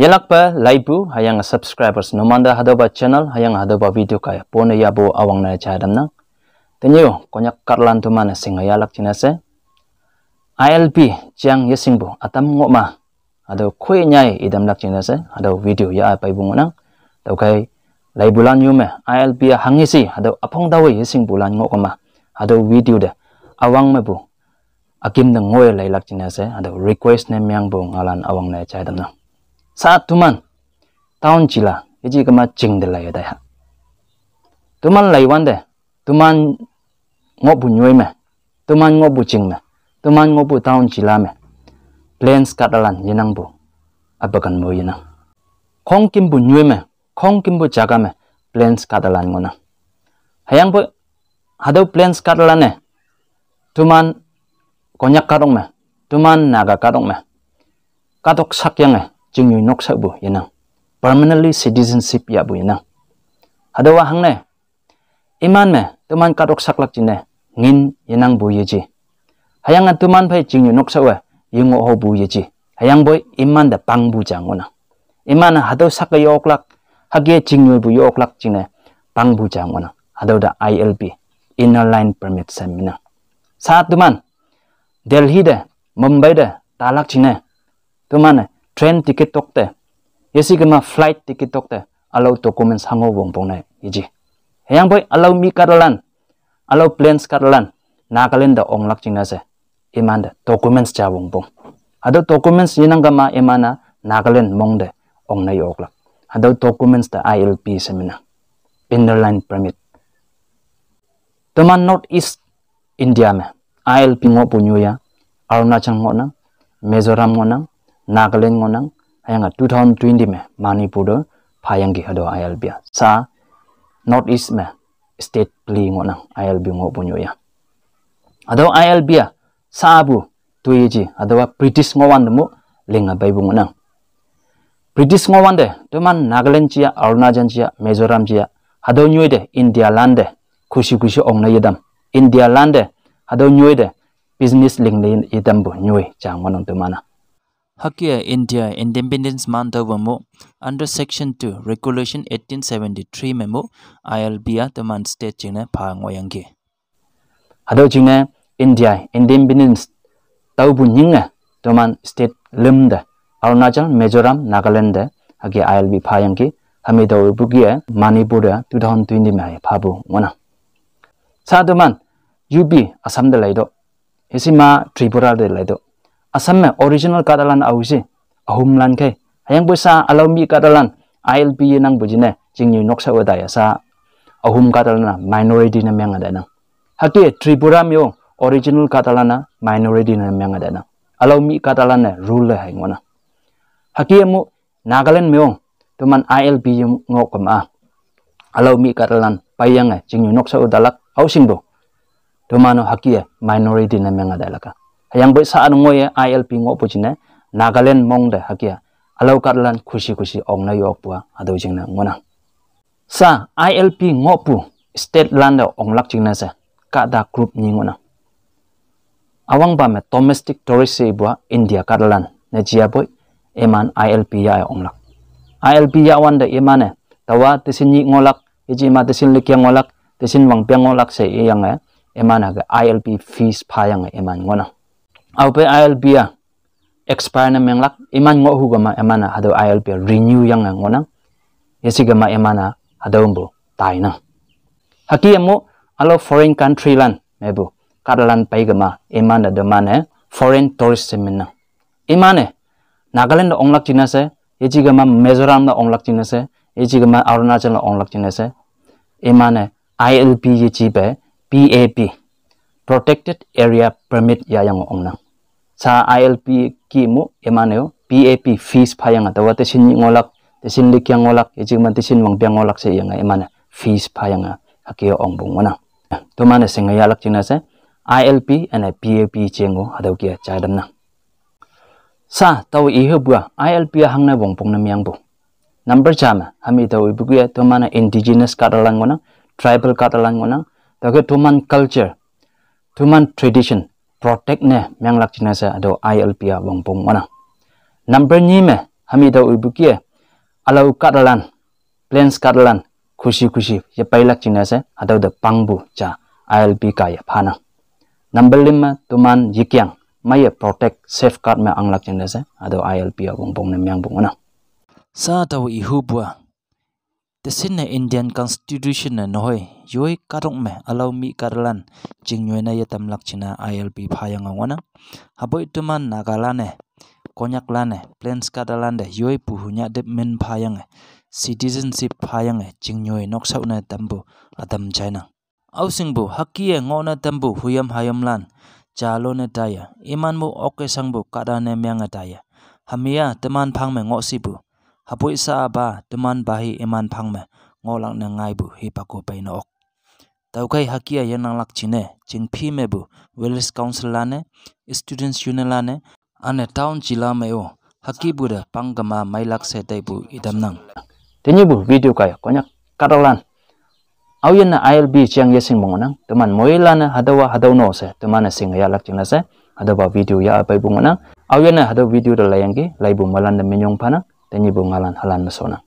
Yalak pa laibu hayang subscribers nomanda hadoba channel hayang hadoba video kaya pone yabo awang na chadam na. Tenyo konyak karlan tuman singa yalak chinase. ILP jiang yesingbu atam ngoma ado kwe nyai idam lak chinase ado video ya pa ibungunang. Tau kay laibulan yume ILP hangisi ado apong dawe yesingbulan ngokoma ado video de awang mebu akim na ngoy lailak chinase ado request na miyang bu ngalan awang na chadam na. Saat tuman tahun cila iji kema cing de lai daya tuman laiwan de tuman ngobu nyoi me tuman ngobu cing me tuman ngobu tahun cila me plans katalan yenang bu abakan mo yenang kong kimbu nyoi me kong kimbu jaga me plans katalan ngona hayang bu hado plans katalan ne tuman konyak karong me tuman naga karong me katok sakyang e jingyu noksa bu yenang permanently citizenship ya bu yenang hado wahang ne iman me tuman katok saklak jine ngin yenang bu yeji hayang tuman pai jingyu noksa we yungo ho bu yeji hayang boy iman da pang bu jangona iman hado sak yoklak hage jingyu bu yoklak jine pang bu jangona hado da ILP inner line permit semina saat tuman Delhi de Mumbai de talak jine tuman train ticket tokte yesi kema flight ticket tokte allow documents hango bongbong na iji hayang boy allow mi karalan allow plans karalan nagaland da onglak jinase imanda documents ja bongbong ado documents yinang kama imana nagaland mongde ongnai oklak ado documents da ILP semina inner line permit tuman north east India me ILP ngo punyuya Arunachal ngona Mizoram ngona Nagaland ngonang hayang 2020 me Manipur phayangi hado ILP sa northeast me state pli ngonang ILP ngo punyoya hado ILP sa abu tuiji hado British ngowan mu linga baibu ngonang British ngowan de tuman Nagaland chia Arunachal chia Mizoram chia hado nyoide India land de kushi ongna yedam India land de hado nyoide business ling yedam bu nyoy jang ngonang tumana Hakia India Independence Month Memo under Section 2 Regulation 1873 Memo ILB teman state jine pangoyangi. Hado jine India Independence tau bunyinga teman state lemda Arunachal Mizoram Nagaland hagi ILB payangi hamido bugia Manipur 2020 mai pabu ngona. Sa teman UB Assam de laido Hisima Tripura de laido Assam me original katalan ausi ahum lan kai hayang busa allow mi katalan ILP nang bujine jingyu noksa wadaya sa ahum katalan minority na myang adana haki Tripura myo original katalan minority na myang adana allow mi katalan na rule hay ngona haki mu Nagaland myo tuman ILP ngokama allow mi katalan payang jingyu noksa wadalak housing bo tumano haki minority na myang adalaka hayang boy sa ngoye ILP ngo pujine Nagaland mongde hakia alaw karlan kushi ong na yok bua ado jingna ngona sa ILP ngo pu state land onglak jingna sa kada group ni ngona awang ba me domestic tourist se bua India karlan na jia boy eman ILP ya onglak ILP ya wanda emane tawa tisin ni ngolak iji ma tisin likya ngolak tisin wang piang ngolak se yang emana ga ILP fees payang eman ngona Aupe ILP expire na menglak iman ngo hugama emana hado ILP renew yang ngonang yesigama emana hado mbo taina haki emo alo foreign country lan mebu kadalan paigama emana demane foreign tourist semina imane Nagaland onglak jinase yejigama Mizoram na onglak jinase yejigama Arunachal na onglak jinase emane ILP yejibe PAP Protected Area Permit ya yang ongnang sa ILP kimu emaneo PAP fees payang atawa tesin ngolak tesin likyang ngolak ejigman tesin wangpiang ngolak se yang emana fees payang hakio ongbong wana tumane sengayalak jinase ILP and PAP jengo hadaw kia chadam na sa taw ihebua ILP hangna bongbong na miyangbo number jama hami taw ibugia tumana indigenous katalan wana tribal katalan wana taga tuman culture tuman tradition protect ne menglak jinasa ado ILP bongbong wana number ni me hami da ubukie alau kadalan plans kadalan khushi ya pailak cina se atau da pangbu cha ILP kaya phana number 5 tuman yikyang maya protect safeguard me anglak cina se atau ILP abong bong na myang bong na sa taw ihubwa tesin na Indian Constitution na noy yoi karong me alau mi kadalan jingnyoi na yatam lak cina ILP phayang angwana haboi tuman nagalane konyak lane plans kadalan de yoi puhunya de men phayang citizenship phayang jingnyoi noksau na tambu adam China ausing bu hakie ngona tambu huyam hayam lan jalo ne daya iman mu oke sangbu kadane myang daya hamia teman phang me ngosibu haboi sa ba teman bahi iman phang me ngolang na ngai bu hi pako pai no ok taukai hakia yanang lak chine jing phi me bu Wellness Council lane Students Union lane ane town jila me o haki bu da panggama mailak se tai bu idam nang tenyi bu video kaya konyak karalan auyen na ILB chiang yesing mongonang teman moilana hadawa hadawno se teman sing ya lak china se hadawa video ya pai bungonang auyen na hadaw video da layangi laibu malan da minyong pana tenyi bu ngalan halan mesona